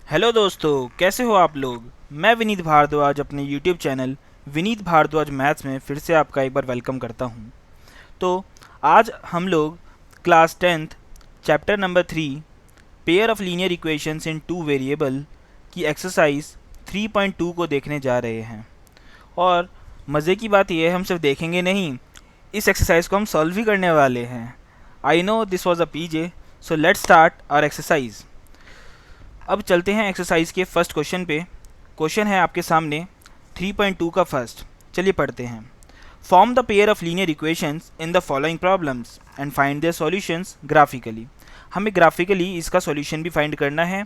Hello दोस्तों, कैसे हो आप लोग। मैं विनीत भारद्वाज अपने YouTube channel Vineet Bhardwaj maths में फिर से आपका एक बार वेलकम करता हूं। तो आज हम लोग class 10th chapter number 3 pair of linear equations in two variable की एक्सरसाइज 3.2 को देखने जा रहे हैं। और मज़े की बात यह है, हम सिर्फ देखेंगे नहीं, इस एक्सरसाइज को हम सॉल्व भी करने वाले हैं। I know this was a PJ, so let's start our exercise. अब चलते हैं एक्सरसाइज के फर्स्ट क्वेश्चन पे। क्वेश्चन है आपके सामने 3.2 का फर्स्ट। चलिए पढ़ते हैं। Form the pair of linear equations in the following problems and find their solutions graphically. हमें ग्राफिकली इसका सॉल्यूशन भी फाइंड करना है।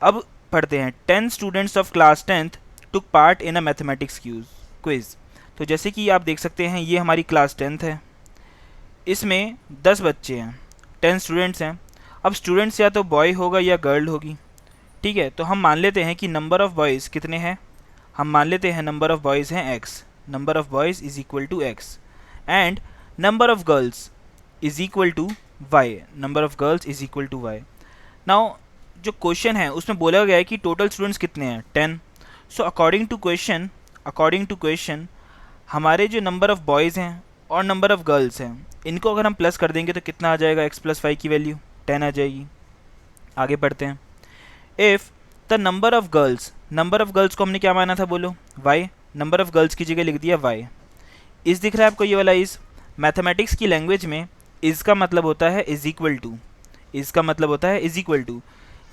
अब पढ़ते हैं। 10 students of class 10th took part in a mathematics quiz. तो जैसे कि आप देख सकते हैं, ये हमारी क्लास 10th है। इसमें 10 बच्चे हैं, 10 स्टूडेंट्स हैं। अब स्टूडेंट्स या तो बॉय होगा या गर्ल होगी। ठीक है, तो हम मान लेते हैं कि नंबर ऑफ़ बॉयज़ कितने हैं। हम मान लेते हैं नंबर ऑफ़ बॉयज़ हैं x, number of boys is equal to x, and number of girls is equal to y, number of girls is equal to y. Now जो क्वेश्चन है उसमें बोला गया है कि टोटल स्टूडेंट्स कितने हैं, 10। सो अकॉर्डिंग टू क्वेश्चन हमारे जो नंबर ऑफ़ बॉयज़ हैं और नंबर ऑफ़ गर्ल्स हैं, इनको अगर हम प्लस कर देंगे तो कितना आ जाएगा, एक्स प्लस वाई की वैल्यू 10 आ जाएगी। आगे बढ़ते हैं। If the number of girls को हमने क्या माना था, बोलो y, नंबर ऑफ गर्ल्स की जगह लिख दिया y। इस दिख रहा है आपको, ये वाला इज़। मैथमेटिक्स की लैंग्वेज में इज़ का मतलब होता है इज इक्वल टू, इज़ का मतलब होता है इज इक्वल टू।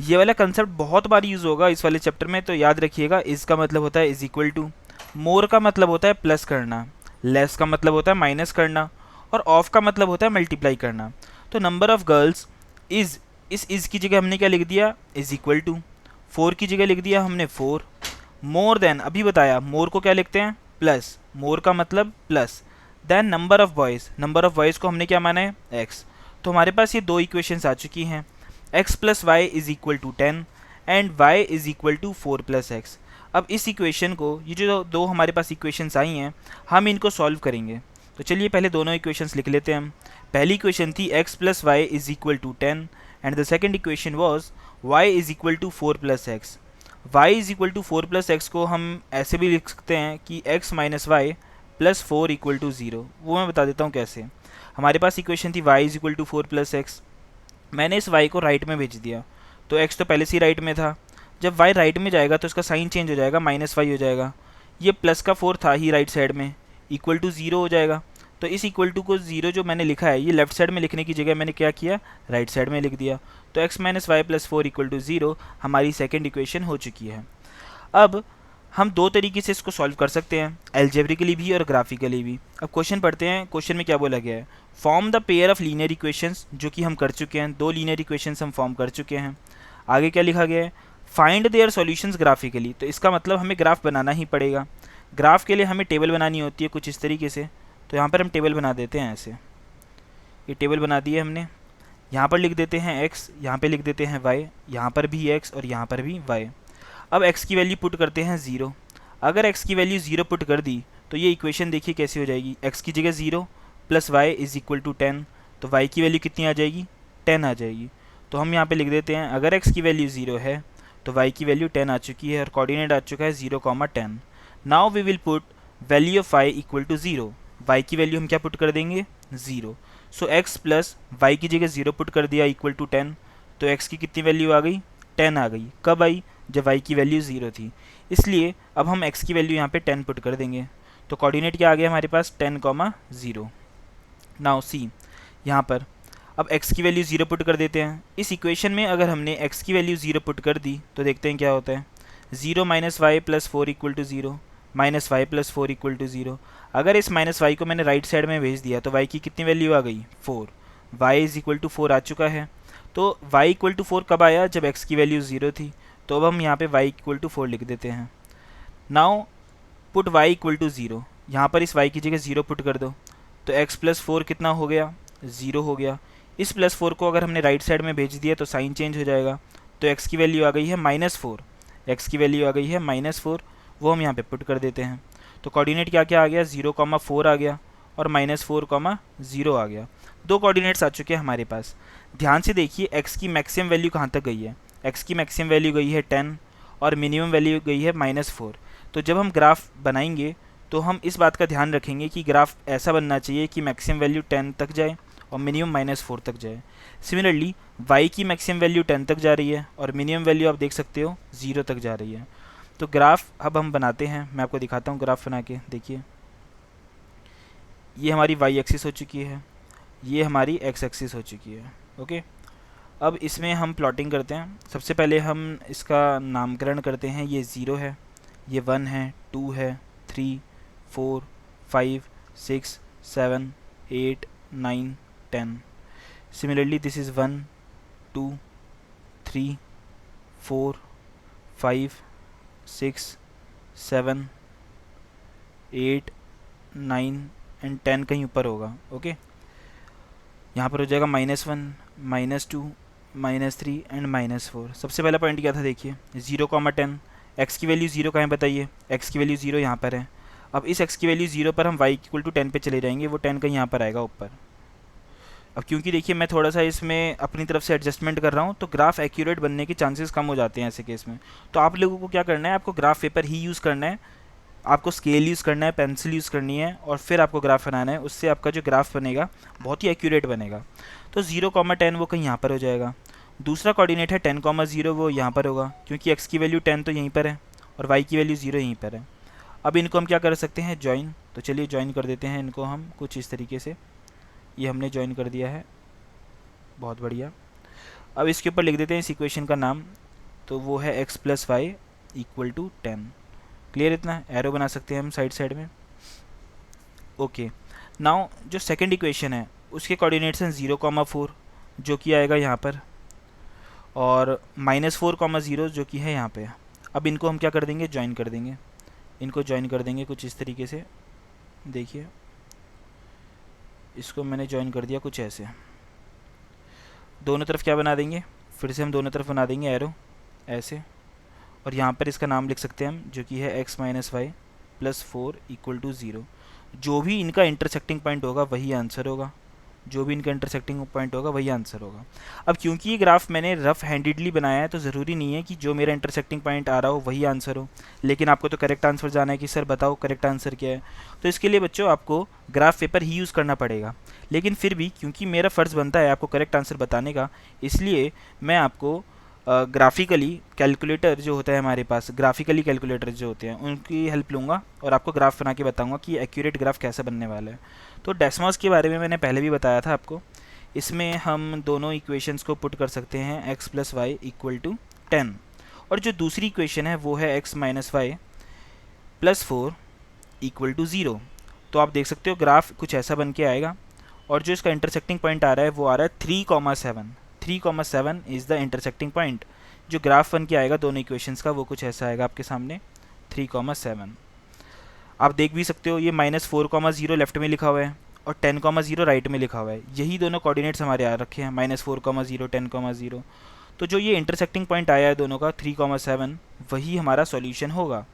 ये वाला कंसेप्ट बहुत बार यूज़ होगा इस वाले चैप्टर में, तो याद रखिएगा। इज़ का मतलब होता है इज इक्वल टू, मोर का मतलब होता है प्लस करना, लेस का मतलब होता है माइनस करना, और ऑफ का मतलब होता है मल्टीप्लाई करना। तो नंबर ऑफ गर्ल्स इज़, इस इज़ की जगह हमने क्या लिख दिया, इज इक्वल टू। 4 की जगह लिख दिया हमने 4। मोर देन, अभी बताया, मोर को क्या लिखते हैं, प्लस, मोर का मतलब plus. Then number of boys को हमने क्या माना है, एक्स। तो हमारे पास ये दो इक्वेशंस आ चुकी हैं। X plus y is equal to 10 and y is equal to 4 plus x. अब इस इक्वेशन को, ये जो दो हमारे पास इक्वेशंस आई हैं, हम इनको सॉल्व करेंगे। तो चलिए पहले दोनों इक्वेशंस लिख लेते हैं हम। पहली इक्वेशन थी x plus y is equal to 10 and the second equation was y is equal to 4 plus x. Y is equal to 4 plus x को हम ऐसे भी लिख सकते हैं कि x minus y plus 4 equal to 0। वो मैं बता देता हूँ कैसे। हमारे पास इक्वेशन थी y is equal to 4 plus x. मैंने इस y को राइट में भेज दिया, तो x तो पहले से ही राइट में था। जब y राइट में जाएगा तो इसका साइन चेंज हो जाएगा, माइनस वाई हो जाएगा। ये प्लस का 4 था ही राइट साइड में, इक्वल टू 0 हो जाएगा। तो इस इक्वल टू को 0 जो मैंने लिखा है, ये लेफ्ट साइड में लिखने की जगह मैंने क्या किया, राइट साइड में लिख दिया। तो x minus y plus 4 equal to 0 हमारी सेकेंड इक्वेशन हो चुकी है। अब हम दो तरीके से इसको सॉल्व कर सकते हैं, एल्जेब्रिकली भी और ग्राफिकली भी। अब क्वेश्चन पढ़ते हैं। क्वेश्चन में क्या बोला गया है, form the pair of linear equations, जो कि हम कर चुके हैं। दो लीनियर इक्वेशंस हम फॉर्म कर चुके हैं। आगे क्या लिखा गया है, फाइंड देयर सॉल्यूशंस ग्राफिकली। तो इसका मतलब हमें ग्राफ बनाना ही पड़ेगा। ग्राफ के लिए हमें टेबल बनानी होती है कुछ इस तरीके से। तो यहाँ पर हम टेबल बना देते हैं ऐसे। ये टेबल बना दी है हमने। यहाँ पर लिख देते हैं x, यहाँ पे लिख देते हैं y, यहाँ पर भी x और यहाँ पर भी y। अब x की वैल्यू पुट करते हैं 0। अगर x की वैल्यू 0 पुट कर दी तो ये इक्वेशन देखिए कैसी हो जाएगी, x की जगह 0 plus y is equal to 10। तो y की वैल्यू कितनी आ जाएगी, 10 आ जाएगी। तो हम यहाँ पे लिख देते हैं, अगर x की वैल्यू 0 है तो y की वैल्यू 10 आ चुकी है और कोऑर्डिनेट आ चुका है 0,10। Now we will put value of y equal to 0। y की वैल्यू हम क्या पुट कर देंगे, 0। सो x प्लस वाई की जगह 0 पुट कर दिया इक्वल टू 10। तो x की कितनी वैल्यू आ गई, 10 आ गई। कब आई, जब y की वैल्यू 0 थी। इसलिए अब हम x की वैल्यू यहाँ पे 10 पुट कर देंगे। तो कोऑर्डिनेट क्या आ गया हमारे पास, 10,0। नाउ सी यहाँ पर अब x की वैल्यू 0 पुट कर देते हैं। इस इक्वेशन में अगर हमने x की वैल्यू 0 पुट कर दी तो देखते हैं क्या होता है। 0 minus y plus 4 equal to 0, minus y plus 4 equal to 0। अगर इस माइनस वाई को मैंने राइट साइड में भेज दिया तो y की कितनी वैल्यू आ गई, 4। y इज इक्वल टू 4 आ चुका है। तो y इक्वल टू 4 कब आया, जब x की वैल्यू 0 थी। तो अब हम यहाँ पे y इक्वल टू 4 लिख देते हैं। Now put y equal to 0। यहाँ पर इस y की जगह 0 पुट कर दो। तो x प्लस 4 कितना हो गया, 0 हो गया। इस प्लस 4 को अगर हमने राइट साइड में भेज दिया तो साइन चेंज हो जाएगा। तो x की वैल्यू आ गई है -4, x की वैल्यू आ गई है -4। वो हम यहाँ पे पुट कर देते हैं। तो कोऑर्डिनेट क्या क्या आ गया, 0,4 आ गया और -4,0 आ गया। दो कोऑर्डिनेट्स आ चुके हैं हमारे पास। ध्यान से देखिए x की मैक्सिमम वैल्यू कहाँ तक गई है, एक्स की मैक्सिमम वैल्यू गई है 10 और मिनिमम वैल्यू गई है -4। तो जब हम ग्राफ बनाएंगे तो हम इस बात का ध्यान रखेंगे कि ग्राफ ऐसा बनना चाहिए कि मैक्सिमम वैल्यू 10 तक जाए और मिनिमम -4 तक जाए। सिमिलरली y की मैक्सिमम वैल्यू 10 तक जा रही है और मिनिमम वैल्यू आप देख सकते हो 0 तक जा रही है। तो ग्राफ अब हम बनाते हैं, मैं आपको दिखाता हूँ ग्राफ बना के। देखिए ये हमारी y एक्सिस हो चुकी है, ये हमारी x एक्सिस हो चुकी है। ओके, अब इसमें हम प्लॉटिंग करते हैं। सबसे पहले हम इसका नामकरण करते हैं। ये 0 है, ये 1 है, 2 है, 3, 4, 5, 6, 7, 8, 9, 10। Similarly this is 1, 2, 3, 4, 5, 6, 7, 8, 9 एंड 10 कहीं ऊपर होगा। ओके, यहाँ पर हो जाएगा -1, -2, -3 एंड -4। सबसे पहला पॉइंट क्या था, देखिए 0, 10। x की वैल्यू 0 कहाँ है बताइए, x की वैल्यू 0 यहाँ पर है। अब इस x की वैल्यू 0 पर हम y इक्वल टू 10 पे चले जाएंगे, वो 10 का यहाँ पर आएगा ऊपर। अब क्योंकि देखिए मैं थोड़ा सा इसमें अपनी तरफ से एडजस्टमेंट कर रहा हूँ तो ग्राफ एक्यूरेट बनने के चांसेस कम हो जाते हैं ऐसे केस में। तो आप लोगों को क्या करना है, आपको ग्राफ पेपर ही यूज़ करना है, आपको स्केल यूज़ करना है, पेंसिल यूज़ करनी है और फिर आपको ग्राफ बनाना है। उससे आपका जो ग्राफ बनेगा बहुत ही एक्यूरेट बनेगा। तो 0, 10 वो कहीं यहाँ पर हो जाएगा। दूसरा कोऑर्डिनेट है 10, 0 वो यहाँ पर होगा क्योंकि x की वैल्यू 10 तो यहीं पर है और y की वैल्यू 0 यहीं पर है। अब इनको हम क्या कर सकते हैं, ज्वाइन। तो चलिए ज्वाइन कर देते हैं इनको हम कुछ इस तरीके से। ये हमने ज्वाइन कर दिया है, बहुत बढ़िया। अब इसके ऊपर लिख देते हैं इस इक्वेशन का नाम, तो वो है x + y = 10। क्लियर, इतना एरो बना सकते हैं हम साइड साइड में। ओके, नाउ जो सेकंड इक्वेशन है उसके कोऑर्डिनेट्स हैं 0, 4 जो कि आएगा यहाँ पर और -4, 0 जो कि है यहाँ पे। अब इनको हम क्या कर देंगे, ज्वाइन कर देंगे। इनको ज्वाइन कर देंगे कुछ इस तरीके से। देखिए इसको मैंने ज्वाइन कर दिया कुछ ऐसे। दोनों तरफ क्या बना देंगे, फिर से हम दोनों तरफ बना देंगे एरो ऐसे और यहाँ पर इसका नाम लिख सकते हैं हम जो कि है x - y + 4 = 0। जो भी इनका इंटरसेक्टिंग पॉइंट होगा वही आंसर होगा, जो भी इनका इंटरसेक्टिंग पॉइंट होगा वही आंसर होगा। अब क्योंकि ये ग्राफ मैंने रफ हैंडेडली बनाया है तो ज़रूरी नहीं है कि जो मेरा इंटरसेक्टिंग पॉइंट आ रहा हो वही आंसर हो, लेकिन आपको तो करेक्ट आंसर जाना है कि सर बताओ करेक्ट आंसर क्या है। तो इसके लिए बच्चों आपको ग्राफ पेपर ही यूज़ करना पड़ेगा। लेकिन फिर भी क्योंकि मेरा फ़र्ज़ बनता है आपको करेक्ट आंसर बताने का, इसलिए मैं आपको ग्राफिकली कैलकुलेटर जो होता है हमारे पास, ग्राफिकली कैलकुलेटर जो होते हैं उनकी हेल्प लूँगा और आपको ग्राफ बना के बताऊँगा कि एक्यूरेट ग्राफ कैसा बनने वाला है। तो डेस्मॉस के बारे में मैंने पहले भी बताया था आपको। इसमें हम दोनों इक्वेशंस को पुट कर सकते हैं, x + y = 10 और जो दूसरी इक्वेशन है वो है x - y + 4 = 0। तो आप देख सकते हो ग्राफ कुछ ऐसा बन के आएगा और जो इसका इंटरसेक्टिंग पॉइंट आ रहा है वो आ रहा है 3, 7 इज़ द इंटरसेक्टिंग पॉइंट। जो ग्राफ बन के आएगा दोनों इक्वेशंस का वो कुछ ऐसा आएगा आपके सामने 3, 7। आप देख भी सकते हो ये -4, 0 लेफ्ट में लिखा हुआ है और 10, 0 राइट में लिखा हुआ है। यही दोनों कोऑर्डिनेट्स हमारे आ रखे हैं, -4, 0, 10, 0। तो जो ये इंटरसेक्टिंग पॉइंट आया है दोनों का 3, 7 वही हमारा सॉल्यूशन होगा,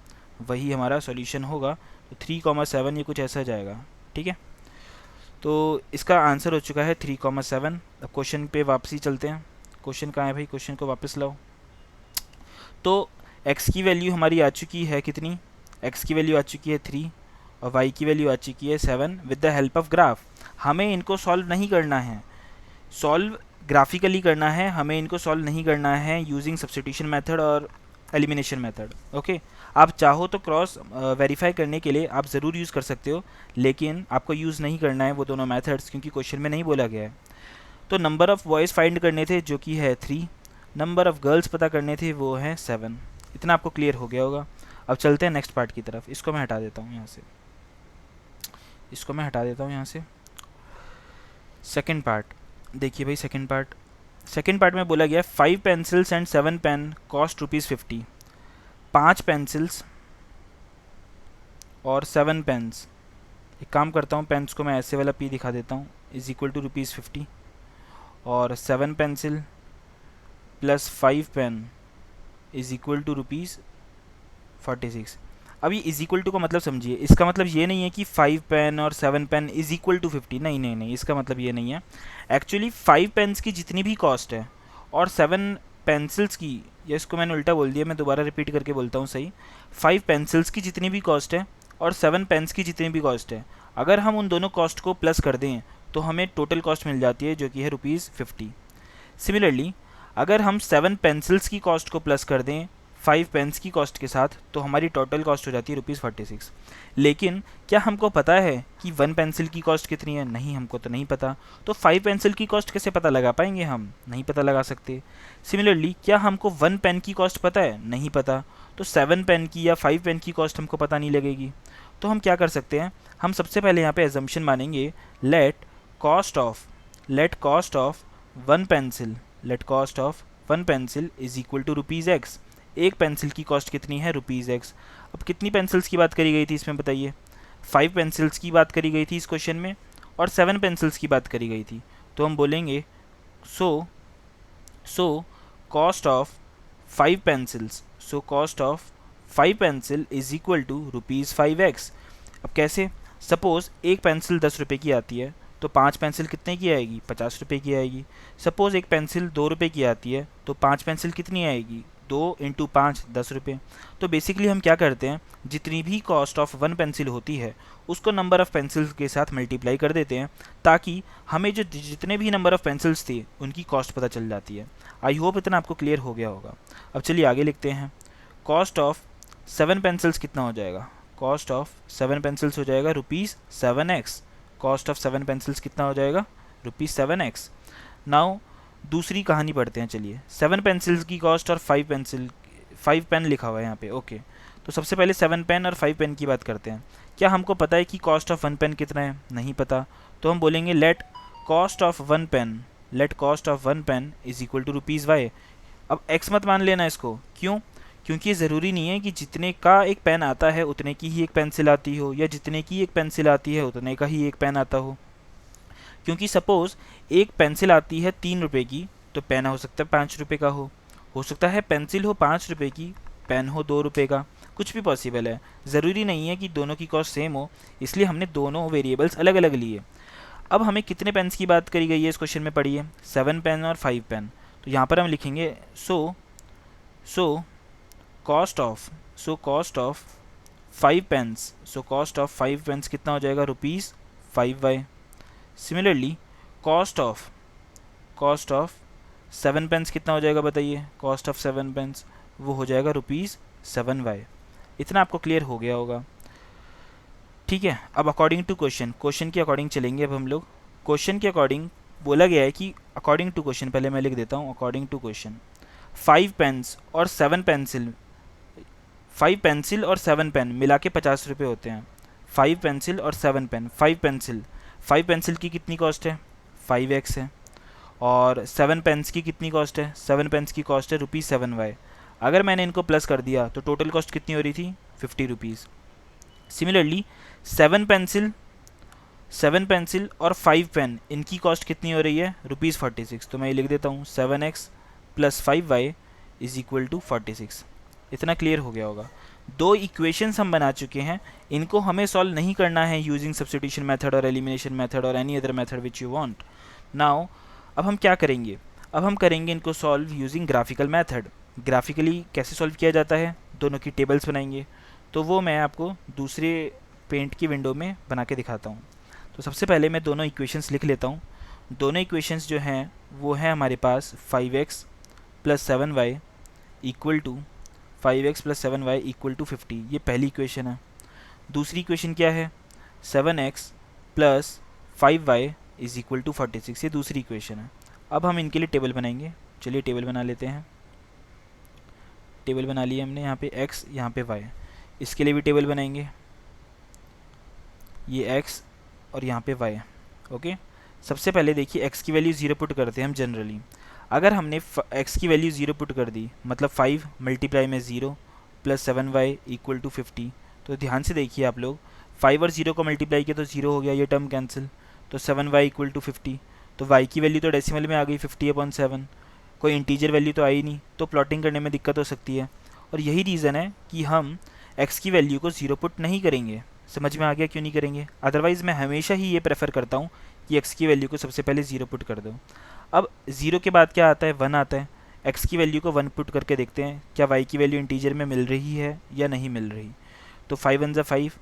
वही हमारा सॉल्यूशन होगा। तो 3, 7 ये कुछ ऐसा जाएगा, ठीक है। तो इसका आंसर हो चुका है 3, 7। अब क्वेश्चन पे वापसी चलते हैं। क्वेश्चन कहाँ है भाई, क्वेश्चन को वापस लाओ। तो x की वैल्यू हमारी आ चुकी है कितनी, x की वैल्यू आ चुकी है 3 और y की वैल्यू आ चुकी है 7 with the help of graph. हमें इनको सॉल्व नहीं करना है, सॉल्व ग्राफिकली करना है, हमें इनको सॉल्व नहीं करना है यूजिंग सब्स्टिट्यूशन मेथड और एलिमिनेशन मेथड। ओके, आप चाहो तो क्रॉस वेरीफाई करने के लिए आप ज़रूर यूज़ कर सकते हो, लेकिन आपको यूज़ नहीं करना है वो दोनों मेथड्स क्योंकि क्वेश्चन में नहीं बोला गया है। तो नंबर ऑफ़ बॉयज़ फाइंड करने थे जो कि है 3, नंबर ऑफ़ गर्ल्स पता करने थे वो है 7। इतना आपको क्लियर हो गया होगा। अब चलते हैं नेक्स्ट पार्ट की तरफ। इसको मैं हटा देता हूँ यहाँ से, इसको मैं हटा देता हूँ यहाँ से। सेकेंड पार्ट देखिए भाई, सेकेंड पार्ट में बोला गया 5 pencils and 7 pen cost ₹50। 5 pencils और 7 पेन्स। एक काम करता हूँ, पेन्स को मैं ऐसे वाला P दिखा देता हूँ, = ₹50 और 7 पेंसिल प्लस 5 पेन = ₹46। अब ये = का मतलब समझिए, इसका मतलब ये नहीं है कि 5 पेन और 7 पेन = 50। नहीं, इसका मतलब ये नहीं है। एक्चुअली 5 पेन्स की जितनी भी कॉस्ट है और 7 पेंसिल्स की, या इसको मैंने उल्टा बोल दिया, मैं दोबारा रिपीट करके बोलता हूँ सही, 5 पेंसिल्स की जितनी भी कॉस्ट है और 7 पेन्स की जितनी भी कॉस्ट है, अगर हम उन दोनों कॉस्ट को प्लस कर दें तो हमें टोटल कॉस्ट मिल जाती है जो कि है ₹50। सिमिलरली अगर हम 7 पेंसिल्स की कॉस्ट को प्लस कर दें 5 पेन्स की कॉस्ट के साथ तो हमारी टोटल कॉस्ट हो जाती है ₹46। लेकिन क्या हमको पता है कि 1 पेंसिल की कॉस्ट कितनी है? नहीं, हमको तो नहीं पता। तो 5 पेंसिल की कॉस्ट कैसे पता लगा पाएंगे? हम नहीं पता लगा सकते। सिमिलरली क्या हमको 1 पेन की कॉस्ट पता है? नहीं पता। तो 7 पेन की या 5 पेन की कॉस्ट हमको पता नहीं लगेगी। तो हम क्या कर सकते हैं, हम सबसे पहले यहाँ पे एजम्पशन मानेंगे, let cost of 1 pencil is equal to ₹x। एक पेंसिल की कॉस्ट कितनी है? ₹x। अब कितनी पेंसिल्स की बात करी गई थी इसमें बताइए? 5 पेंसिल्स की बात करी गई थी इस क्वेश्चन में और 7 पेंसिल्स की बात करी गई थी। तो हम बोलेंगे so cost of 5 pencil is equal to ₹5x। अब कैसे? सपोज एक पेंसिल 10 रुपये की आती है तो 5 पेंसिल कितने की आएगी? 50 रुपये की आएगी। सपोज एक पेंसिल 2 रुपये की आती है तो 5 पेंसिल कितनी आएगी? 2 इंटू 5 10 रुपये। तो बेसिकली हम क्या करते हैं, जितनी भी कॉस्ट ऑफ 1 पेंसिल होती है उसको नंबर ऑफ़ पेंसिल्स के साथ मल्टीप्लाई कर देते हैं ताकि हमें जो जितने भी नंबर ऑफ़ पेंसिल्स थे उनकी कॉस्ट पता चल जाती है। आई होप इतना आपको क्लियर हो गया होगा। अब चलिए आगे लिखते हैं। कॉस्ट ऑफ 7 पेंसिल्स कितना हो जाएगा? कॉस्ट ऑफ 7 पेंसिल्स हो जाएगा ₹7x। कॉस्ट ऑफ 7 पेंसिल्स कितना हो जाएगा? ₹7x। नाउ दूसरी कहानी पढ़ते हैं। चलिए 7 पेंसिल्स की कॉस्ट और 5 पेन लिखा हुआ है यहाँ पे, ओके। तो सबसे पहले 7 पेन और 5 पेन की बात करते हैं। क्या हमको पता है कि कॉस्ट ऑफ 1 पेन कितना है? नहीं पता। तो हम बोलेंगे let cost of 1 pen is equal to ₹y। अब x मत मान लेना इसको, क्यों? क्योंकि ये ज़रूरी नहीं है कि जितने का एक पेन आता है उतने की ही एक पेंसिल आती हो, या जितने की एक पेंसिल आती है उतने का ही एक पेन आता हो। क्योंकि सपोज़ एक पेंसिल आती है 3 रुपये की तो पेन हो सकता है 5 रुपये का हो सकता है पेंसिल हो 5 रुपये की, पेन हो 2 रुपये का, कुछ भी पॉसिबल है। ज़रूरी नहीं है कि दोनों की कॉस्ट सेम हो, इसलिए हमने दोनों वेरिएबल्स अलग अलग लिए। अब हमें कितने पेन्स की बात करी गई है इस क्वेश्चन में? पढ़िए 7 पेन और 5 पेन। तो यहाँ पर हम लिखेंगे सो कॉस्ट ऑफ 5 पेन्स कितना हो जाएगा? ₹5y। Similarly cost of 7 pens कितना हो जाएगा बताइए? कॉस्ट ऑफ 7 पेन्स वो हो जाएगा ₹7y। इतना आपको क्लियर हो गया होगा, ठीक है। अब अकॉर्डिंग टू क्वेश्चन के अकॉर्डिंग चलेंगे। अब हम लोग क्वेश्चन के अकॉर्डिंग बोला गया है कि अकॉर्डिंग टू क्वेश्चन, पहले मैं लिख देता हूँ अकॉर्डिंग टू क्वेश्चन, 5 पेन्स और 7 पेंसिल 5 पेंसिल और 7 पेन मिला के 50 रुपये होते हैं। 5 पेंसिल और 7 पेन, 5 पेंसिल की कितनी कॉस्ट है? 5x है। और 7 पेन्स की कितनी कॉस्ट है? 7 पेन्स की कॉस्ट है ₹7y। अगर मैंने इनको प्लस कर दिया तो टोटल कॉस्ट कितनी हो रही थी? ₹50। सिमिलरली 7 पेंसिल और 5 पेन इनकी कॉस्ट कितनी हो रही है? ₹46। तो मैं ये लिख देता हूँ 7x + 5y is equal to 46। इतना क्लियर हो गया होगा। 2 इक्वेशंस हम बना चुके हैं, इनको हमें सॉल्व नहीं करना है यूजिंग सब्स्टिट्यूशन मेथड और एलिमिनेशन मेथड और any other method which you want. Now अब हम क्या करेंगे? अब हम करेंगे इनको solve using graphical method. Graphically कैसे सॉल्व किया जाता है? दोनों की टेबल्स बनाएंगे, तो वो मैं आपको दूसरे पेंट की विंडो में बना के दिखाता हूँ। तो सबसे पहले मैं दोनों इक्वेशंस लिख लेता हूँ। दोनों इक्वेशंस जो हैं वो हैं हमारे पास 5x + 7y इक्वल टू 50। ये पहली इक्वेशन है। दूसरी इक्वेशन क्या है? 7x + 5y is equal to 46। ये दूसरी इक्वेशन है। अब हम इनके लिए टेबल बनाएंगे। चलिए टेबल बना लेते हैं। टेबल बना लिया हमने, यहाँ पे x, यहाँ पे y। इसके लिए भी टेबल बनाएंगे, ये x और यहाँ पे y, ओके। सबसे पहले देखिए x की वैल्यू 0 पुट करते हैं हम जनरली। अगर हमने x की वैल्यू 0 पुट कर दी, मतलब 5 मल्टीप्लाई में 0 + 7y इक्वल टू 50। तो ध्यान से देखिए आप लोग, 5 और 0 को मल्टीप्लाई किया तो 0 हो गया, ये टर्म कैंसिल। तो 7y इक्वल टू 50। तो y की वैल्यू तो डेसिमल में आ गई 50/7, कोई इंटीजर वैल्यू तो आई नहीं, तो प्लॉटिंग करने में दिक्कत हो सकती है। और यही रीज़न है कि हम x की वैल्यू को 0 पुट नहीं करेंगे। समझ में आ गया क्यों नहीं करेंगे? अदरवाइज़ मैं हमेशा ही ये प्रेफर करता हूँ कि x की वैल्यू को सबसे पहले 0 पुट कर दो। अब 0 के बाद क्या आता है? 1 आता है। x की वैल्यू को 1 पुट करके देखते हैं क्या y की वैल्यू इंटीजर में मिल रही है या नहीं मिल रही। तो 5 वन ज़ा 5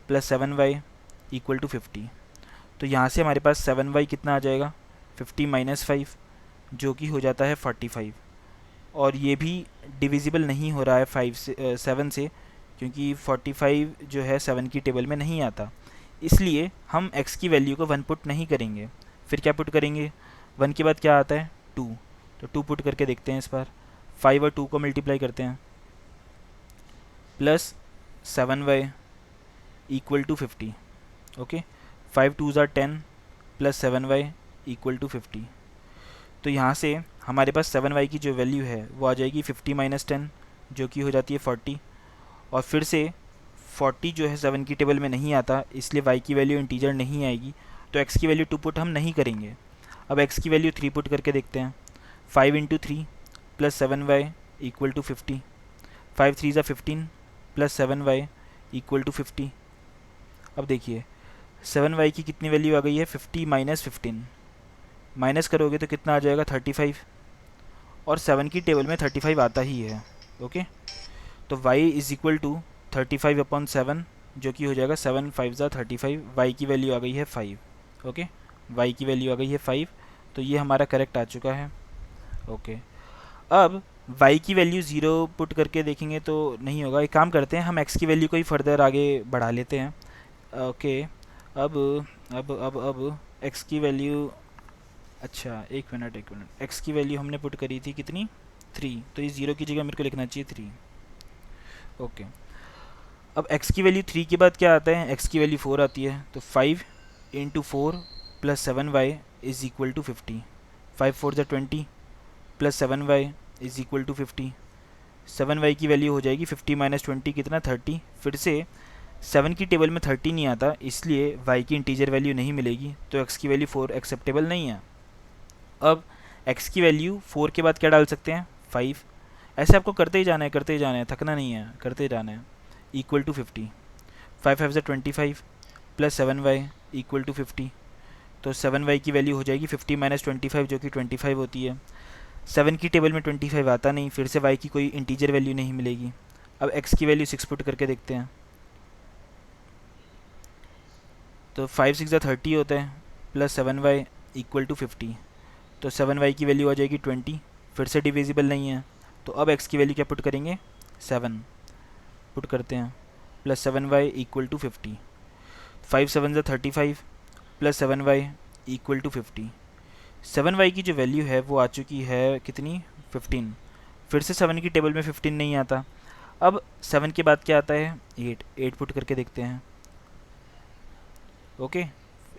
प्लस 7y इक्वल टू 50। तो यहाँ से हमारे पास 7y कितना आ जाएगा, 50 माइनस 5, जो कि हो जाता है 45। और ये भी डिविजिबल नहीं हो रहा है 7 से, क्योंकि 45 जो है 7 की टेबल में नहीं आता, इसलिए हम x की वैल्यू को 1 पुट नहीं करेंगे। फिर क्या पुट करेंगे, 1 के बाद क्या आता है 2, तो 2 पुट करके देखते हैं इस बार। 5 और 2 को मल्टीप्लाई करते हैं, plus 7y equal to 50। Okay, 5 2 ज़ार 10 प्लस 7y इक्वल टू 50। तो यहाँ से हमारे पास 7y की जो वैल्यू है वो आ जाएगी 50 माइनस 10, जो कि हो जाती है 40। और फिर से 40 जो है 7 की टेबल में नहीं आता, इसलिए y की वैल्यू इंटीजर नहीं आएगी, तो x की वैल्यू 2 पुट हम नहीं करेंगे। अब x की वैल्यू 3 पुट करके देखते हैं। 5 into 3 plus 7y equal to 50। 5 3 ज़ा 15 प्लस 7y इक्वल टू 50। अब देखिए 7y की कितनी वैल्यू आ गई है, 50 माइनस 15, माइनस करोगे तो कितना आ जाएगा 35, और 7 की टेबल में 35 आता ही है। ओके, तो y is equal to 35 upon 7, जो कि हो जाएगा 7 5 ज़ा 35। y की वैल्यू आ गई है 5। ओके, y की वैल्यू आ गई है 5, तो ये हमारा करेक्ट आ चुका है। ओके, अब y की वैल्यू 0 पुट करके देखेंगे तो नहीं होगा। एक काम करते हैं, हम x की वैल्यू को ही फर्दर आगे बढ़ा लेते हैं। ओके, अब x की वैल्यू, अच्छा एक मिनट, x की वैल्यू हमने पुट करी थी कितनी, 3, तो ये 0 की जगह मेरे को लिखना चाहिए 3। ओके, अब x की वैल्यू 3 के बाद क्या आता है, x की वैल्यू 4 आती है, तो 5 into 4 plus 7y is equal to 50। 5 4 ज़ा 20 plus 7y is equal to 50। 7y की वैल्यू हो जाएगी 50 माइनस 20 कितना, 30। फिर से 7 की टेबल में 30 नहीं आता, इसलिए y की इंटीजर वैल्यू नहीं मिलेगी, तो x की वैल्यू 4 एक्सेप्टेबल नहीं है। अब x की वैल्यू 4 के बाद क्या डाल सकते हैं, 5। ऐसे आपको करते ही जाना है, थकना नहीं है, करते ही जाना है। Equal to 50। 5 5 ज़ा 25 प्लस 7y इक्वल टू 50। तो 7y की वैल्यू हो जाएगी 50 माइनस 25, जो कि 25 होती है। 7 की टेबल में 25 आता नहीं, फिर से y की कोई इंटीजर वैल्यू नहीं मिलेगी। अब x की वैल्यू 6 पुट करके देखते हैं, तो 5 6 ज़ा 30 होता है, प्लस 7y इक्वल टू 50। तो 7y की वैल्यू आ जाएगी 20, फिर से डिविजिबल नहीं है, तो अब x की वैल्यू क्या पुट करेंगे, 7 पुट करते हैं, प्लस 7y इक्वल टू 50। 5 7 ज़ा 35 plus 7y equal to 50। 7y की जो वैल्यू है वो आ चुकी है कितनी, 15। फिर से 7 की टेबल में 15 नहीं आता, अब 7 के बाद क्या आता है, 8 पुट करके देखते हैं। ओके,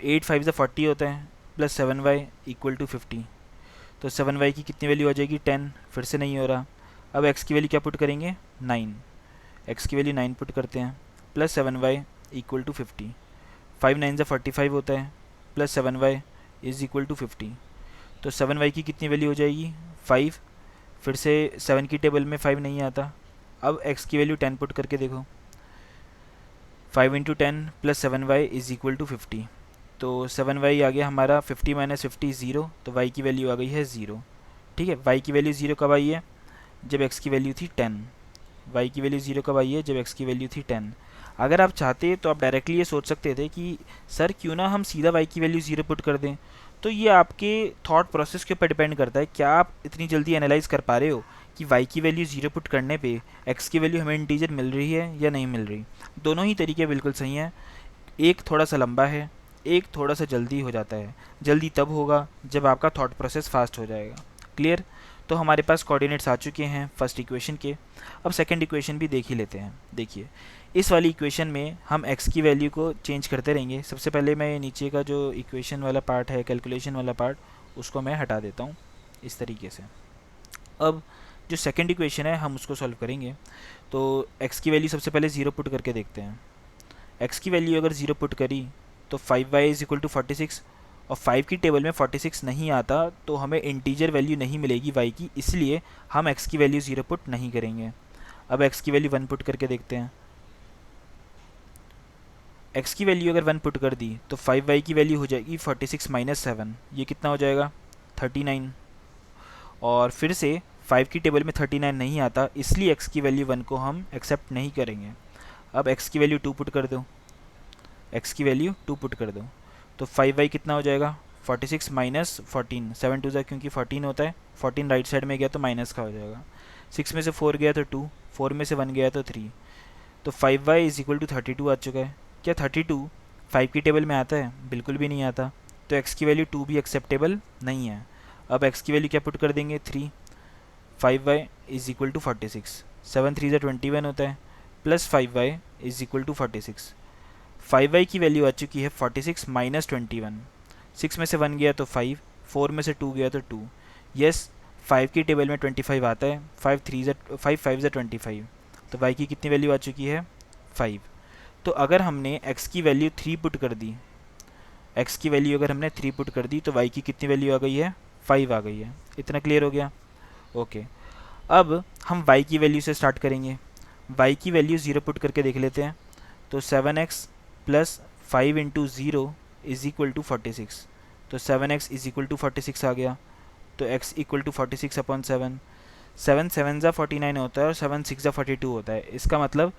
8 5 ज़ा 40 होता है, प्लस 7y इक्वल टू 50। तो 7y की कितनी वैल्यू आ जाएगी, 10। फिर से नहीं हो रहा, अब x की वैल्यू क्या पुट करेंगे, 9। x की वैल्यू 9 पुट करते हैं, प्लस 7y इक्वल टू 50। 5 9 ज़ा 45 होता है, plus 7y is equal to 50। तो 7y की कितनी वैल्यू हो जाएगी, 5। फिर से 7 की टेबल में 5 नहीं आता, अब x की वैल्यू 10 पुट करके देखो। 5 into 10 plus 7y is equal to 50। तो 7y आ गया हमारा 50 माइनस 50 ज़ीरो, तो y की वैल्यू आ गई है 0। ठीक है, y की वैल्यू 0 कब आई है, जब x की वैल्यू थी 10। y की वैल्यू 0 कब आई है, जब x की वैल्यू थी 10। अगर आप चाहते तो आप डायरेक्टली ये सोच सकते थे कि सर क्यों ना हम सीधा y की वैल्यू 0 पुट कर दें। तो ये आपके थॉट प्रोसेस के ऊपर डिपेंड करता है, क्या आप इतनी जल्दी एनालाइज कर पा रहे हो कि y की वैल्यू 0 पुट करने पे x की वैल्यू हमें इंटीजर मिल रही है या नहीं मिल रही। दोनों ही तरीके बिल्कुल सही हैं, एक थोड़ा सा लंबा है, एक थोड़ा सा जल्दी हो जाता है। जल्दी तब होगा जब आपका थॉट प्रोसेस फास्ट हो जाएगा। क्लियर, तो हमारे पास कोऑर्डिनेट्स आ चुके हैं फर्स्ट इक्वेशन के। अब सेकंड इक्वेशन भी देख ही लेते हैं। देखिए, इस वाली इक्वेशन में हम x की वैल्यू को चेंज करते रहेंगे। सबसे पहले मैं नीचे का जो इक्वेशन वाला पार्ट है, कैलकुलेशन वाला पार्ट, उसको मैं हटा देता हूँ इस तरीके से। अब जो सेकंड इक्वेशन है हम उसको सॉल्व करेंगे। तो x की वैल्यू सबसे पहले 0 पुट करके देखते हैं। x की वैल्यू अगर 0 पुट करी तो 5y इज़ इक्वल टू 46, और 5 की टेबल में 46 नहीं आता तो हमें इंटीजर वैल्यू नहीं मिलेगी y की, इसलिए हम x की वैल्यू 0 पुट नहीं करेंगे। अब x की वैल्यू 1 पुट करके देखते हैं। x की वैल्यू अगर 1 पुट कर दी तो 5y की वैल्यू हो जाएगी 46 माइनस 7, ये कितना हो जाएगा 39। और फिर से 5 की टेबल में 39 नहीं आता, इसलिए x की वैल्यू 1 को हम एक्सेप्ट नहीं करेंगे। अब x की वैल्यू 2 पुट कर दो, x की वैल्यू 2 पुट कर दो, तो 5y कितना हो जाएगा 46 माइनस 14, 7 टू ज़ा क्योंकि 14 होता है, 14 राइट साइड में गया तो माइनस का हो जाएगा, 6 में से 4 गया तो 2, 4 में से 1 गया तो 3, तो 5y इज इक्वल टू 32 आ चुका है। क्या 32 5 की टेबल में आता है? बिल्कुल भी नहीं आता, तो x की वैल्यू 2 भी एक्सेप्टेबल नहीं है। अब x की वैल्यू क्या पुट कर देंगे 3, 5y इज इक्वल टू 46, 7 3 ज़ा 21 होता है, plus 5y is equal to 46, 5y की वैल्यू आ चुकी है 46 माइनस 21, 6 में से 1 गया तो 5, 4 में से 2 गया तो 2, यस 5 की टेबल में 25 आता है, 5 5 ज़ा 25, तो y की कितनी वैल्यू आ चुकी है 5। तो अगर हमने x की वैल्यू 3 पुट कर दी, x की वैल्यू अगर हमने 3 पुट कर दी तो y की कितनी वैल्यू आ गई है 5 आ गई है। इतना क्लियर हो गया? ओके, अब हम y की वैल्यू से स्टार्ट करेंगे। y की वैल्यू 0 पुट करके देख लेते हैं, तो 7x plus 5 into 0 is equal to 46, तो 7x इज इक्वल टू 46 आ गया, तो x इक्वल टू 46 अपॉन 7, 7 7 ज़ा 49 होता है और 7 6 ज़ा 42 होता है, इसका मतलब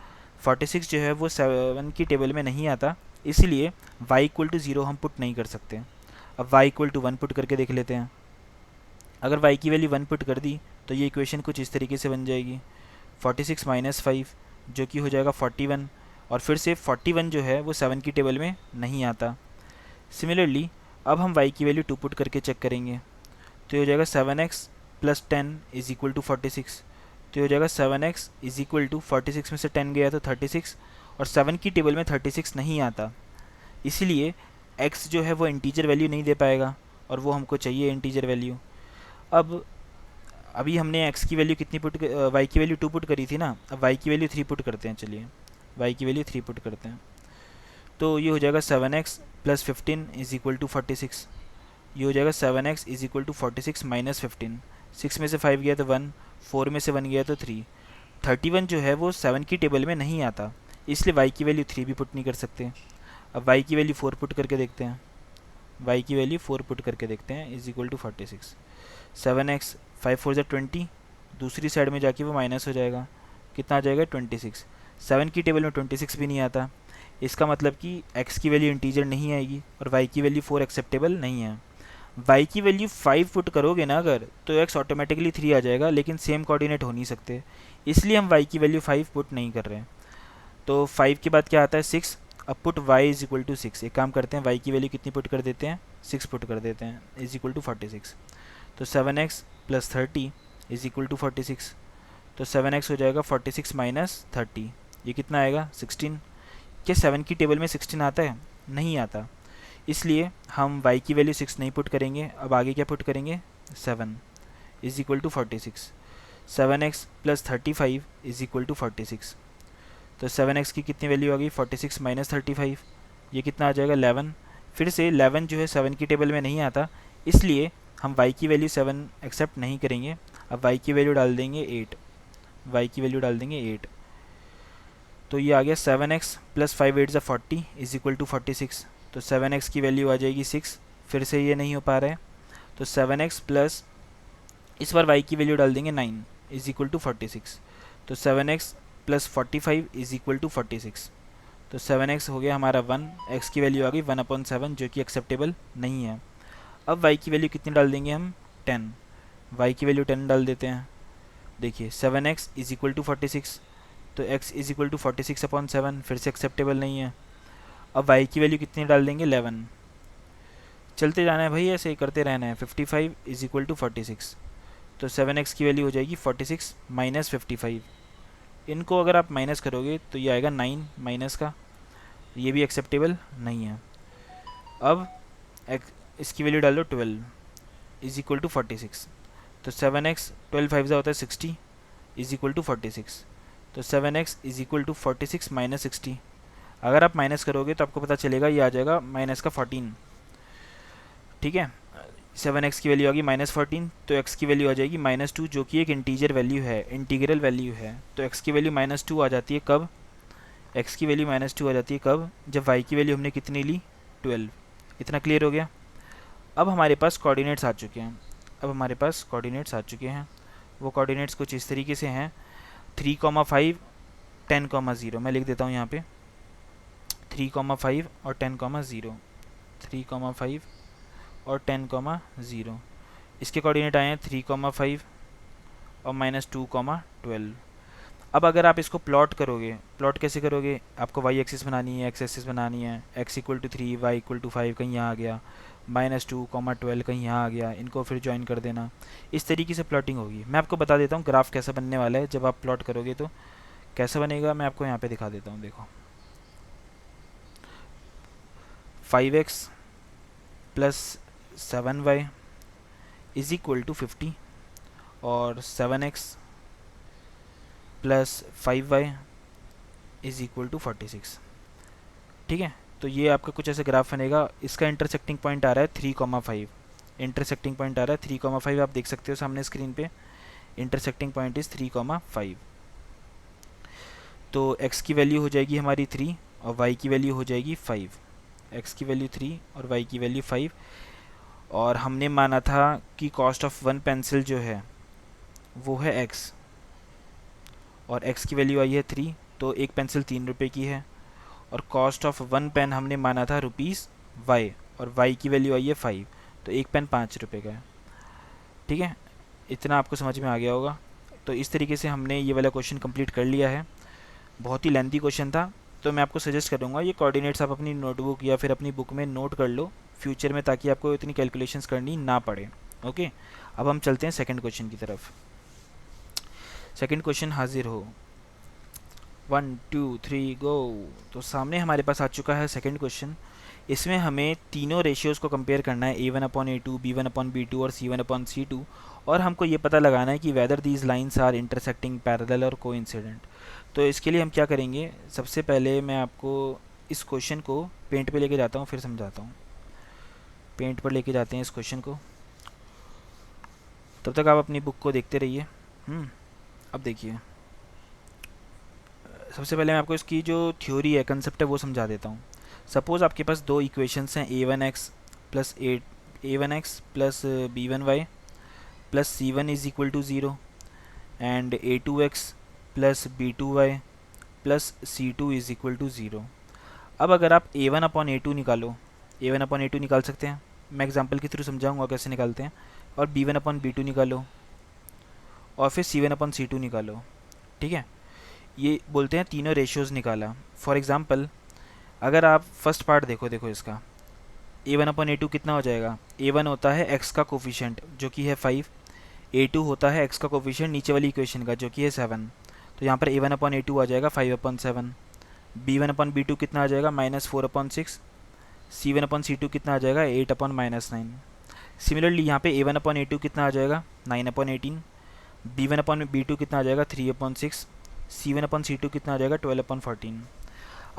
46 जो है वो 7 की टेबल में नहीं आता, इसलिए y इक्वल टू 0 हम पुट नहीं कर सकते। अब y इक्वल टू 1 पुट करके देख लेते हैं। अगर y की वैल्यू 1 पुट कर दी तो ये इक्वेशन कुछ इस तरीके से बन जाएगी, 46 माइनस 5 जो कि हो जाएगा 41, और फिर से 41 जो है वो 7 की टेबल में नहीं आता। सिमिलरली अब हम y की वैल्यू 2 पुट करके चेक करेंगे, तो ये हो जाएगा 7x plus 10 is equal to 46, तो ये हो जाएगा 7x इज इक्वल टू 46 में से 10 गया तो 36, और 7 की टेबल में 36 नहीं आता, इसलिए x जो है वो इंटीजर वैल्यू नहीं दे पाएगा और वो हमको चाहिए इंटीजर वैल्यू। अब अभी हमने x की वैल्यू कितनी पुट y की वैल्यू 2 पुट करी थी ना, अब y की वैल्यू 3 पुट करते हैं। चलिए y की वैल्यू 3 पुट करते हैं, तो ये हो जाएगा 7x plus 15 is equal to 46, ये हो जाएगा 7x is equal to 46 minus 15, 6 में से 5 गया तो 1, 4 में से 1 गया तो 3, 31 जो है वो 7 की टेबल में नहीं आता, इसलिए y की वैल्यू 3 भी पुट नहीं कर सकते। अब y की वैल्यू 4 पुट करके देखते हैं, y की वैल्यू 4 पुट करके देखते हैं इज इक्वल टू 46, 7x 5 4 ज़ा 20, दूसरी साइड में जाके वो माइनस हो जाएगा, कितना आ जाएगा 26, 7 की टेबल में 26 भी नहीं आता, इसका मतलब कि x की वैल्यू इंटीजर नहीं आएगी और y की वैल्यू 4 एक्सेप्टेबल नहीं है। y की वैल्यू 5 पुट करोगे ना अगर, तो x ऑटोमेटिकली 3 आ जाएगा, लेकिन सेम कोऑर्डिनेट हो नहीं सकते, इसलिए हम y की वैल्यू 5 पुट नहीं कर रहे हैं। तो 5 के बाद क्या आता है 6, अब put y is equal to 6, एक काम करते हैं y की वैल्यू कितनी पुट कर देते हैं 6 पुट कर देते हैं इज इक्वल टू 46, तो 7x plus 30 is equal to 46, तो 7x हो जाएगा 46 माइनस 30, ये कितना आएगा 16। क्या 7 की टेबल में 16 आता है? नहीं आता, इसलिए हम y की वैल्यू 6 नहीं पुट करेंगे। अब आगे क्या पुट करेंगे 7 is equal to 46, 7x plus 35 is equal to 46, तो 7x की कितनी वैल्यू आ गई 46 माइनस 35, ये कितना आ जाएगा 11। फिर से 11 जो है 7 की टेबल में नहीं आता, इसलिए हम y की वैल्यू 7 एक्सेप्ट नहीं करेंगे। अब y की वैल्यू डाल देंगे 8, y की वैल्यू डाल देंगे 8, तो ये आ गया 7x प्लस 5 8 ज़ा 40 इज इक्वल टू 46, तो 7x की वैल्यू आ जाएगी 6, फिर से ये नहीं हो पा रहा है, तो 7x प्लस इस बार y की वैल्यू डाल देंगे 9 इज इक्वल टू 46, तो 7x plus 45 is equal to 46, तो 7x हो गया हमारा 1, x की वैल्यू आ गई 1/7 जो कि एक्सेप्टेबल नहीं है। अब y की वैल्यू कितनी डाल देंगे हम 10, y की वैल्यू 10 डाल देते हैं। देखिए 7x इज इक्वल टू 46, तो x इज इक्वल टू 46/7 फिर से एक्सेप्टेबल नहीं है। अब y की वैल्यू कितनी डाल देंगे 11, चलते जाना है भाई, ऐसे ही करते रहना है। 55 इज इक्वल टू 46, तो 7x की वैल्यू हो जाएगी 46 माइनस 55, इनको अगर आप माइनस करोगे तो ये आएगा 9 माइनस का, ये भी एक्सेप्टेबल नहीं है। अब इसकी वैल्यू डाल दो 12 इज इक्वल टू 46, तो 7x 12 5 ज़ा होता है 60 इज इक्वल टू 46, तो 7x is equal to 46 minus 60, अगर आप माइनस करोगे तो आपको पता चलेगा ये आ जाएगा माइनस का 14, ठीक है। 7x की वैल्यू आ गई माइनस 14, तो x की वैल्यू आ जाएगी -2 जो कि एक इंटीजर वैल्यू है, इंटीग्रल वैल्यू है, तो x की वैल्यू -2 आ जाती है कब, x की वैल्यू -2 आ जाती है कब, जब y की वैल्यू हमने कितनी ली 12। इतना क्लियर हो गया। अब हमारे पास कोऑर्डिनेट्स आ चुके हैं, अब हमारे पास कोऑर्डिनेट्स आ चुके हैं, वो कोऑर्डिनेट्स कुछ इस तरीके से हैं 3,5 10,0। मैं लिख देता हूँ यहाँ पे 3,5 और 10,0, 3,5 और 10,0। इसके कोऑर्डिनेट आए हैं 3,5 और -2,12। अब अगर आप इसको प्लॉट करोगे, प्लॉट कैसे करोगे, आपको वाई एक्सिस बनानी है, एक्स एक्सिस बनानी है, x=3 y=5 कहीं यहाँ आ गया, -2,12 कहीं यहाँ आ गया, इनको फिर ज्वाइन कर देना। इस तरीके से प्लॉटिंग होगी। मैं आपको बता देता हूँ ग्राफ कैसा बनने वाला है जब आप प्लॉट करोगे तो कैसा बनेगा। मैं आपको यहाँ पे दिखा देता हूँ। देखो 5x + 7y = 50 और 7x + 5y = 46। ठीक है, तो ये आपका कुछ ऐसे ग्राफ बनेगा। इसका इंटरसेक्टिंग पॉइंट आ रहा है 3,5। इंटरसेक्टिंग पॉइंट आ रहा है 3,5, आप देख सकते हो सामने स्क्रीन पे। Intersecting point is 3,5। तो x की वैल्यू हो जाएगी हमारी 3 और y की वैल्यू हो जाएगी 5। x की वैल्यू 3 और y की वैल्यू 5। और हमने माना था कि कॉस्ट ऑफ वन पेंसिल जो है वो है x, और x की वैल्यू आई है 3, तो एक पेंसिल 3 रुपये की है। और कॉस्ट ऑफ वन पेन हमने माना था ₹y, और y की वैल्यू आई है 5, तो एक पेन 5 रुपये का है। ठीक है, इतना आपको समझ में आ गया होगा। तो इस तरीके से हमने ये वाला क्वेश्चन कंप्लीट कर लिया है। बहुत ही लेंथी क्वेश्चन था, तो मैं आपको सजेस्ट करूँगा ये कोऑर्डिनेट्स आप अपनी नोटबुक या फिर अपनी बुक में नोट कर लो फ्यूचर में, ताकि आपको इतनी कैलकुलेशंस करनी ना पड़े। ओके, अब हम चलते हैं सेकंड क्वेश्चन की तरफ। सेकंड क्वेश्चन हाजिर हो। 1 2 3 गो। तो सामने हमारे पास आ चुका है सेकंड क्वेश्चन। इसमें हमें तीनों रेशियोज़ को कंपेयर करना है, A1/A2, B1/B2 और C1/C2, और हमको ये पता लगाना है कि whether these lines are intersecting, parallel और कोइंसिडेंट। तो इसके लिए हम क्या करेंगे, सबसे पहले मैं आपको इस क्वेश्चन को पेंट पे लेके जाता हूँ, फिर समझाता हूँ। पेंट पर लेके जाते हैं इस क्वेश्चन को, तब तक आप अपनी बुक को देखते रहिए। अब देखिए, सबसे पहले मैं आपको इसकी जो थ्योरी है, कंसेप्ट है, वो समझा देता हूँ। सपोज़ आपके पास दो इक्वेशंस हैं, a1x + b1y + c1 = 0 and a2x + b2y + c2 = 0। अब अगर आप a1/a2 निकालो, a1/a2 निकाल सकते हैं, मैं एग्जांपल के थ्रू समझाऊंगा कैसे निकालते हैं। और b1/b2 निकालो, और फिर c1/c2 निकालो। ठीक है, ये बोलते हैं तीनों रेशियोज़ निकाला। फॉर एग्ज़ाम्पल अगर आप फर्स्ट पार्ट देखो इसका, a1/a2 कितना हो जाएगा। a1 होता है x का कोफिशिएंट जो कि है 5, a2 होता है x का कोफिशिएंट नीचे वाली इक्वेशन का जो कि है 7। तो यहाँ पर a1/a2 आ जाएगा 5/7। b1/b2 कितना आ जाएगा -4/6। c1/c2 कितना आ जाएगा 8/-9। सिमिलरली यहाँ पे a1/a2 कितना आ जाएगा 9/18। b1/b2 कितना आ जाएगा 3/6। c1/c2 कितना आ जाएगा 12/14।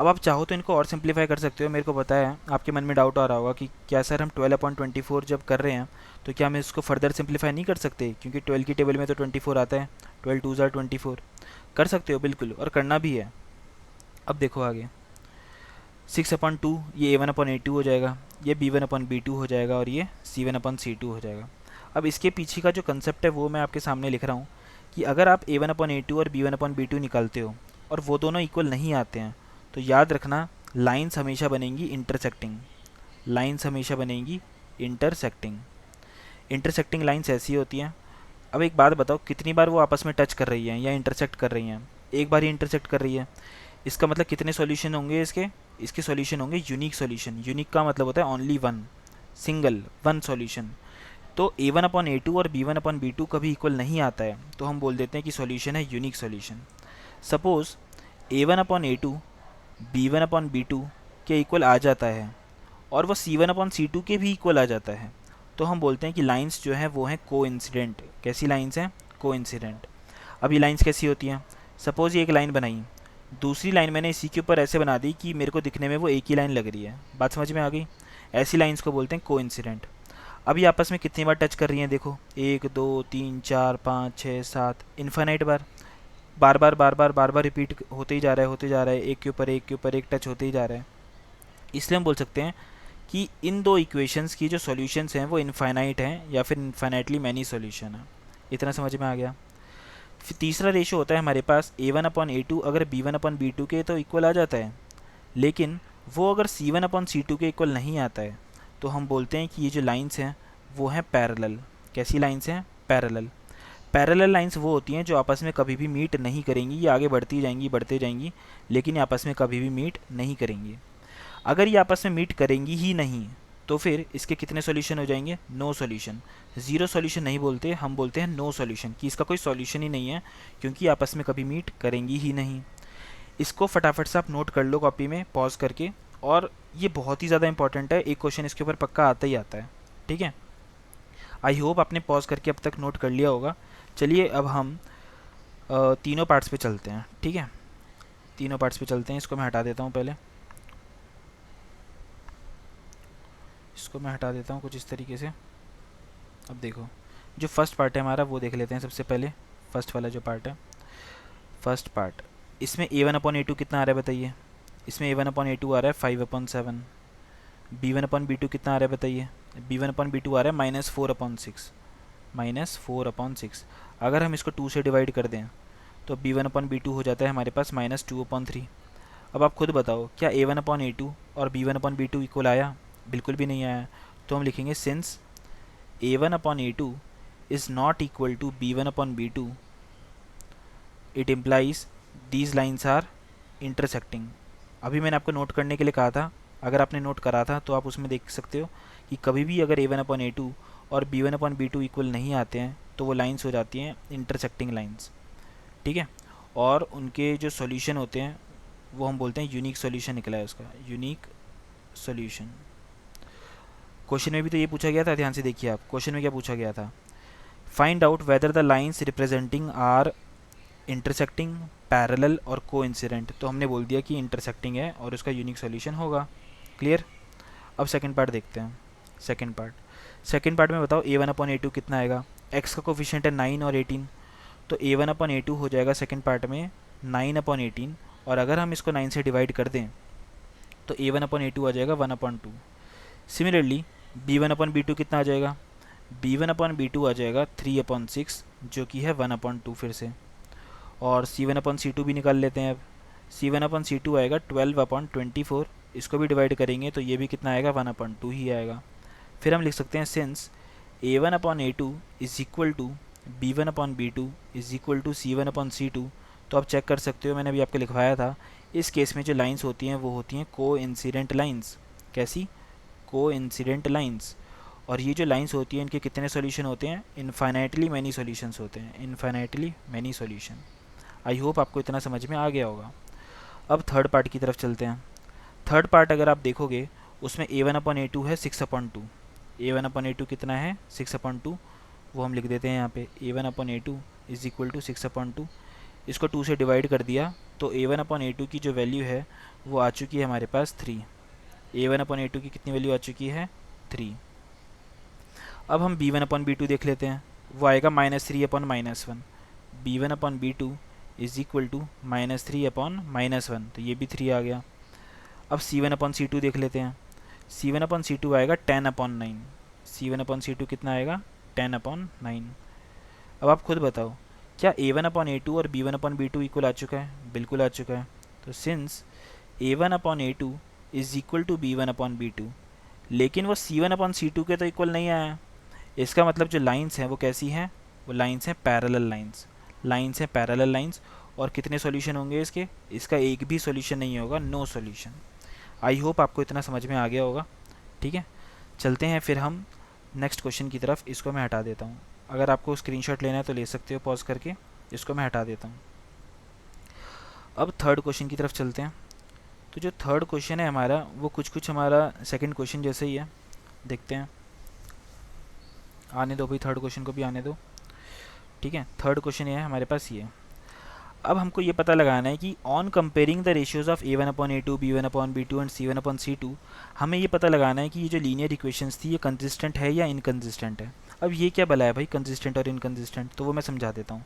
अब आप चाहो तो इनको और सिंप्लीफाई कर सकते हो। मेरे को पता है आपके मन में डाउट आ रहा होगा कि क्या सर हम 12/24 जब कर रहे हैं तो क्या हम इसको फर्दर सिंप्लीफाई नहीं कर सकते, क्योंकि 12 की टेबल में तो 24 आता है, 12 2 ज़ार 24। कर सकते हो बिल्कुल, और करना भी है। अब देखो आगे 6/2 ये a1/a2 हो जाएगा, ये b1/b2 हो जाएगा, और ये c1/c2 हो जाएगा। अब इसके पीछे का जो कंसेप्ट है वो मैं आपके सामने लिख रहा हूँ कि अगर आप a1/a2 और b1/b2 निकालते हो और वो दोनों इक्वल नहीं आते हैं, तो याद रखना लाइंस हमेशा बनेंगी इंटरसेक्टिंग। लाइंस हमेशा बनेंगी इंटरसेक्टिंग। इंटरसेक्टिंग लाइंस ऐसी होती हैं। अब एक बात बताओ, कितनी बार वो आपस में टच कर रही हैं या इंटरसेक्ट कर रही हैं। एक बार ही इंटरसेक्ट कर रही है, इसका मतलब कितने सॉल्यूशन होंगे इसके। इसके सॉल्यूशन होंगे यूनिक सॉल्यूशन। यूनिक का मतलब होता है only one, single one solution. तो a1/a2 और b1/b2 कभी इक्वल नहीं आता है, तो हम बोल देते हैं कि सॉल्यूशन है unique solution. Suppose a1/a2 b1/b2 के इक्वल आ जाता है और वो c1/c2 के भी इक्वल आ जाता है, तो हम बोलते हैं कि लाइंस जो हैं वो हैं कोइंसिडेंट। कैसी लाइंस हैं, कोइंसिडेंट। अब ये लाइंस कैसी होती हैं, सपोज़ ये एक लाइन बनाई, दूसरी लाइन मैंने इसी के ऊपर ऐसे बना दी कि मेरे को दिखने में वो एक ही लाइन लग रही है। बात समझ में आ गई। ऐसी लाइंस को बोलते हैं कोइंसिडेंट। अब ये आपस में कितनी बार टच कर रही हैं, देखो 1 2 3 4 5 6 7, इन्फाइनाइट बार। बार बार रिपीट होते ही जा रहा है, एक के ऊपर एक टच होते ही जा रहा है। इसलिए हम बोल सकते हैं कि इन दो इक्वेशंस की जो सॉल्यूशंस हैं वो इनफाइनाइट हैं या फिर इनफाइनाइटली मैनी सॉल्यूशन है। इतना समझ में आ गया। फिर तीसरा रेशो होता है हमारे पास A1/A2, अगर B1/B2 के तो इक्वल आ जाता है, लेकिन वो अगर C1/C2 के इक्वल नहीं आता है तो हम बोलते हैं कि ये जो लाइंस हैं वो हैं पैरेलल। कैसी लाइंस हैं? पैरेलल। पैरेलल लाइंस वो होती हैं जो आपस में कभी भी मीट नहीं करेंगी, ये आगे बढ़ते जाएंगी, लेकिन ये आपस में कभी भी मीट नहीं करेंगी। अगर ये आपस में मीट करेंगी ही नहीं तो फिर इसके कितने सॉल्यूशन हो जाएंगे? No solution. ज़ीरो सॉल्यूशन नहीं बोलते, हम बोलते हैं नो सॉल्यूशन, कि इसका कोई सॉल्यूशन ही नहीं है क्योंकि आपस में कभी मीट करेंगी ही नहीं। इसको फटाफट से आप नोट कर लो कॉपी में पॉज करके, और ये बहुत ही ज़्यादा इंपॉर्टेंट है, एक क्वेश्चन इसके ऊपर पक्का आता ही आता है। ठीक है, आई होप आपने पॉज करके अब तक नोट कर लिया होगा। चलिए अब हम तीनों पार्ट्स पे चलते हैं। ठीक है, तीनों पार्ट्स पे चलते हैं। इसको मैं हटा देता हूँ पहले, इसको मैं हटा देता हूँ कुछ इस तरीके से। अब देखो, जो फर्स्ट पार्ट है हमारा वो देख लेते हैं सबसे पहले। फर्स्ट वाला जो पार्ट है, फर्स्ट पार्ट, इसमें A1/A2 कितना आ रहा है बताइए? इसमें A1/A2 आ रहा है 5/7। B1/B2 कितना आ रहा है बताइए? B1/B2 आ रहा है -4/6। -4/6 अगर हम इसको 2 से डिवाइड कर दें तो B1/B2 हो जाता है हमारे पास -2/3। अब आप खुद बताओ, क्या A1/A2 और B1/B2 इक्वल आया? बिल्कुल भी नहीं आया। तो हम लिखेंगे since A1/A2 is not equal to B1/B2, it implies these lines are intersecting। अभी मैंने आपको नोट करने के लिए कहा था, अगर आपने नोट करा था तो आप उसमें देख सकते हो कि कभी भी अगर A1/A2 और B1/B2 इक्वल नहीं आते हैं तो वो लाइंस हो जाती हैं इंटरसेक्टिंग लाइंस। ठीक है, और उनके जो सॉल्यूशन होते हैं वो हम बोलते हैं यूनिक सॉल्यूशन निकला है उसका, यूनिक सॉल्यूशन। क्वेश्चन में भी तो ये पूछा गया था, ध्यान से देखिए आप, क्वेश्चन में क्या पूछा गया था? Find out whether the lines representing are intersecting, parallel और कोइंसिडेंट। तो हमने बोल दिया कि इंटरसेक्टिंग है और उसका यूनिक सॉल्यूशन होगा। क्लियर? अब सेकंड पार्ट देखते हैं। सेकंड पार्ट में बताओ A1/A2 कितना आएगा? x का कोफिशिएंट है 9 और 18, तो A1/A2 हो जाएगा सेकंड पार्ट में 9/18, और अगर हम इसको 9 से डिवाइड कर दें तो A1/A2 आ जाएगा 1/2। सिमिलरली B1/B2 कितना आ जाएगा? B1/B2 आ जाएगा 3/6, जो कि है 1/2 फिर से। और C1/C2 भी निकाल लेते हैं अब। C1/C2 आएगा 12/24, इसको भी डिवाइड करेंगे तो ये भी कितना आएगा? 1/2 ही आएगा। फिर हम लिख सकते हैं since A1/A2 is equal to B1/B2 is equal to C1/C2। तो आप चेक कर सकते हो, मैंने अभी आपको लिखवाया था, इस केस में जो लाइंस होती हैं वो होती हैं कोइंसिडेंट लाइंस। कैसी? Coincident lines. और ये जो लाइंस होती हैं इनके कितने सॉल्यूशन होते हैं? इनफाइनाइटली मैनी सॉल्यूशंस होते हैं, infinitely many solution. I hope आपको इतना समझ में आ गया होगा। अब थर्ड पार्ट की तरफ चलते हैं। थर्ड पार्ट अगर आप देखोगे उसमें A1/A2 है 6/2। A1/A2 कितना है? 6/2। वो हम लिख देते हैं यहाँ पे, A1/A2 इज इक्वल टू 6/2। इसको 2 से डिवाइड कर दिया तो A1/A2 की जो वैल्यू है वो आ चुकी है हमारे पास 3। A1/A2 की कितनी वैल्यू आ चुकी है? 3। अब हम B1/B2 देख लेते हैं, वो आएगा -3/-1। B1/B2 इज इक्वल टू -3/-1, तो ये भी 3 आ गया। अब C1/C2 देख लेते हैं, C1/C2 आएगा 10/9। C1/C2 कितना आएगा? 10/9। अब आप खुद बताओ, क्या A1/A2 और B1/B2 इक्वल आ चुका है? बिल्कुल आ चुका है। तो since A1/A2 is equal to B1/B2, लेकिन वो C1/C2 के तो इक्वल नहीं आया, इसका मतलब जो लाइंस हैं वो कैसी हैं? वो लाइंस हैं पैरेलल लाइंस। लाइंस हैं पैरेलल लाइंस। और कितने सॉल्यूशन होंगे इसके? इसका एक भी सॉल्यूशन नहीं होगा, नो सॉल्यूशन। आई होप आपको इतना समझ में आ गया होगा। ठीक है, चलते हैं फिर हम नेक्स्ट क्वेश्चन की तरफ। इसको मैं हटा देता हूँ, अगर आपको स्क्रीनशॉट लेना है तो ले सकते हो पॉज करके। इसको मैं हटा देता हूँ। अब थर्ड क्वेश्चन की तरफ चलते हैं। तो जो थर्ड क्वेश्चन है हमारा वो कुछ हमारा सेकंड क्वेश्चन जैसे ही है, देखते हैं। आने दो भाई, थर्ड क्वेश्चन को भी आने दो। ठीक है, थर्ड क्वेश्चन ये है हमारे पास ये। अब हमको ये पता लगाना है कि on comparing the ratios of A1/A2, B1/B2 and C1/C2, हमें ये पता लगाना है कि ये जो लीनियर इक्वेशंस थी ये कंसिस्टेंट है या इनकंसिस्टेंट है। अब ये क्या भला है भाई कंसिस्टेंट और इनकंसिस्टेंट? तो वो मैं समझा देता हूँ।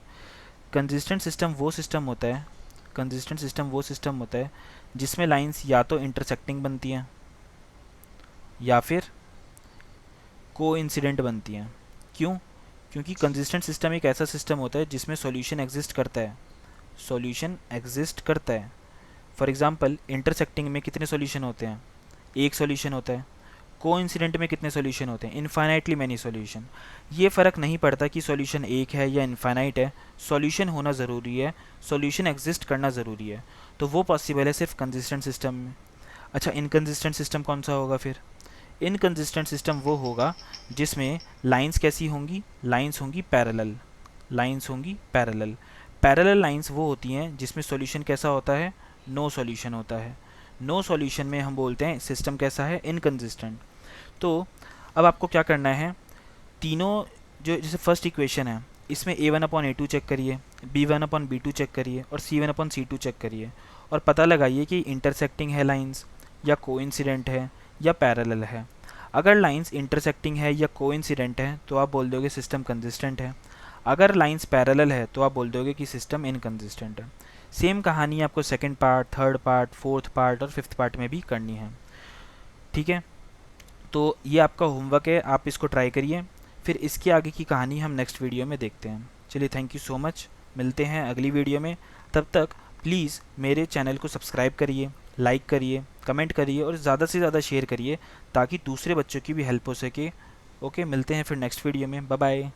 कंसिस्टेंट सिस्टम वो सिस्टम होता है, कंसिस्टेंट सिस्टम वो सिस्टम होता है जिसमें लाइंस या तो इंटरसेक्टिंग बनती हैं या फिर कोइंसिडेंट बनती हैं। क्यों? क्योंकि कंसिस्टेंट सिस्टम एक ऐसा सिस्टम होता है जिसमें सॉल्यूशन एग्जिस्ट करता है, सॉल्यूशन एग्जिस्ट करता है। फॉर एग्जांपल इंटरसेक्टिंग में कितने सॉल्यूशन होते हैं, एक सॉल्यूशन होता है। कोइंसिडेंट में कितने सॉल्यूशन होते हैं, इनफाइनाइटली मैनी सॉल्यूशन। ये फ़र्क नहीं पड़ता कि सॉल्यूशन एक है या इनफाइनाइट है, सॉल्यूशन होना ज़रूरी है, सॉल्यूशन एग्जिस्ट करना ज़रूरी है। तो वो पॉसिबल है सिर्फ कंसिस्टेंट सिस्टम में। अच्छा, इनकंसिस्टेंट सिस्टम कौन सा होगा फिर? इनकंसिस्टेंट सिस्टम वो होगा जिसमें लाइंस कैसी होंगी, लाइंस होंगी पैरेलल, लाइंस होंगी पैरेलल। पैरेलल लाइंस वो होती हैं जिसमें सॉल्यूशन कैसा होता है, नो सॉल्यूशन होता है। नो सॉल्यूशन में हम बोलते हैं सिस्टम कैसा है, इनकंसिस्टेंट। तो अब आपको क्या करना है, तीनों जो जैसे फर्स्ट इक्वेशन है इसमें a1/a2 चेक करिए, b1/b2 चेक करिए और c1/c2 चेक करिए और पता लगाइए कि इंटरसेक्टिंग है लाइंस या कोइंसिडेंट है या पैरेलल है। अगर लाइंस इंटरसेक्टिंग है या कोइंसिडेंट है तो आप बोल दोगे सिस्टम कंसिस्टेंट है। अगर लाइंस पैरेलल है तो आप बोल दोगे कि सिस्टम इनकंसिस्टेंट है। सेम कहानी आपको second part, third part, fourth part और फिफ्थ पार्ट में भी करनी है। ठीक है, तो ये आपका होमवर्क है, आप इसको ट्राई करिए, फिर इसके आगे की कहानी हम नेक्स्ट वीडियो में देखते हैं। चलिए, थैंक यू सो मच, मिलते हैं अगली वीडियो में। तब तक प्लीज़ मेरे चैनल को सब्सक्राइब करिए, लाइक करिए, कमेंट करिए और ज़्यादा से ज़्यादा शेयर करिए ताकि दूसरे बच्चों की भी हेल्प हो सके। ओके, मिलते हैं फिर नेक्स्ट वीडियो में। Bye bye.